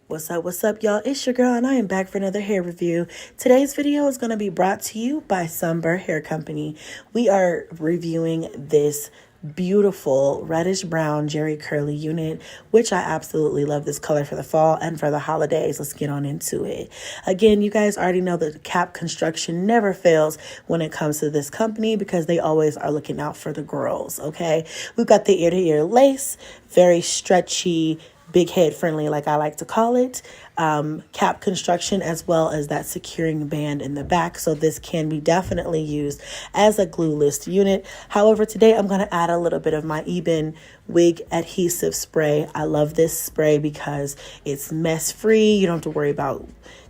What's up, y'all? It's your girl, and I am back for another hair review. Today's video is going to be brought to you by Sunber Hair Company. We are reviewing this beautiful reddish brown Jerry curly unit, which I absolutely love this color for the fall and for the holidays. Let's get on into it. Again, you guys already know that the cap construction never fails when it comes to this company because they always are looking out for the girls. Okay, we've got the ear-to-ear lace, very stretchy, big head friendly, like I like to call it, cap construction, as well as that securing band in the back. So this can be definitely used as a glueless unit. However, today I'm going to add a little bit of my Eben wig adhesive spray. I love this spray because it's mess free. You don't have to worry about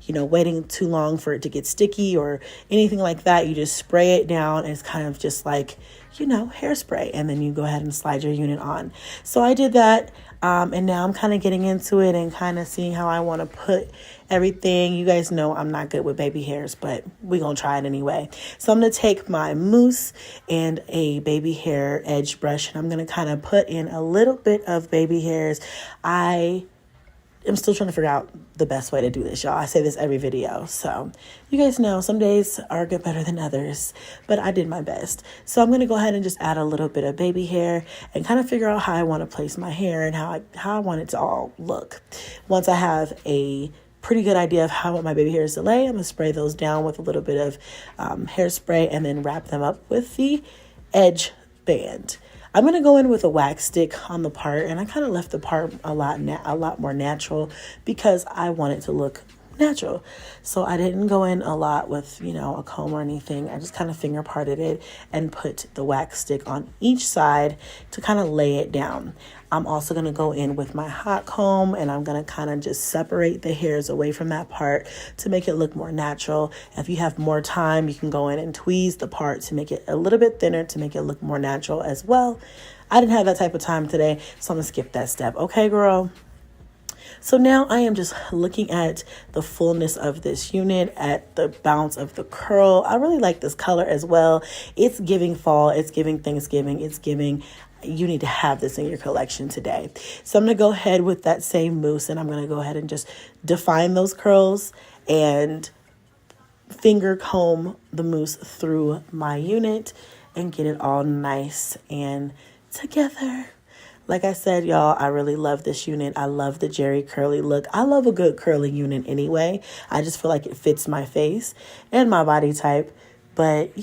waiting too long for it to get sticky or anything like that. You just spray it down. And it's kind of just like, hairspray. And then you go ahead and slide your unit on. So I did that. And now I'm kind of getting into it and kind of seeing how I want to put everything. You guys know I'm not good with baby hairs, but we're going to try it anyway. So I'm going to take my mousse and a baby hair edge brush, and I'm going to kind of put in a little bit of baby hairs. I'm still trying to figure out the best way to do this, y'all. I say this every video. So you guys know some days are good better than others, but I did my best. So I'm going to go ahead and just add a little bit of baby hair and kind of figure out how I want to place my hair and how I want it to all look. Once I have a pretty good idea of how I want my baby hairs to lay, I'm going to spray those down with a little bit of hairspray and then wrap them up with the edge band. I'm going to go in with a wax stick on the part, and I kind of left the part a lot more natural because I want it to look natural. So I didn't go in a lot with, a comb or anything. I just kind of finger parted it and put the wax stick on each side to kind of lay it down. I'm also going to go in with my hot comb, and I'm going to kind of just separate the hairs away from that part to make it look more natural. If you have more time, you can go in and tweeze the part to make it a little bit thinner to make it look more natural as well. I didn't have that type of time today, so I'm going to skip that step. Okay, girl? So now I am just looking at the fullness of this unit, at the bounce of the curl. I really like this color as well. It's giving fall. It's giving Thanksgiving. It's giving, you need to have this in your collection today. So I'm going to go ahead with that same mousse, and I'm going to go ahead and just define those curls and finger comb the mousse through my unit and get it all nice and together. Like I said, y'all, I really love this unit. I love the Jerry curly look. I love a good curly unit anyway. I just feel like it fits my face and my body type. But,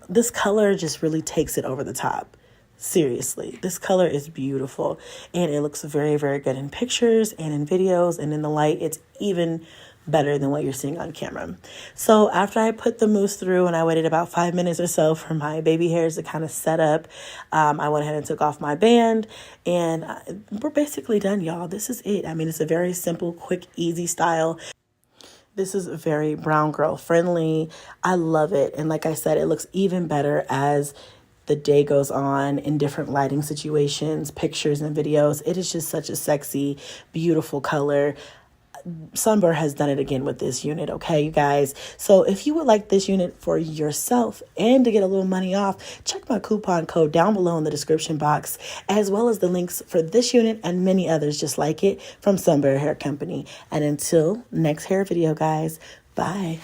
this color just really takes it over the top. Seriously, this color is beautiful. And it looks very, very good in pictures and in videos. And in the light, it's even better than what you're seeing on camera. So after I put the mousse through and I waited about 5 minutes or so for my baby hairs to kind of set up, I went ahead and took off my band, and we're basically done, y'all. This is it. I mean, it's a very simple, quick, easy style. This is very brown girl friendly. I love it. And like I said, it looks even better as the day goes on in different lighting situations, pictures and videos. It is just such a sexy, beautiful color. Sunber has done it again with this unit, okay, you guys? So if you would like this unit for yourself and to get a little money off, check my coupon code down below in the description box, as well as the links for this unit and many others just like it from Sunber Hair Company. And until next hair video, guys, bye.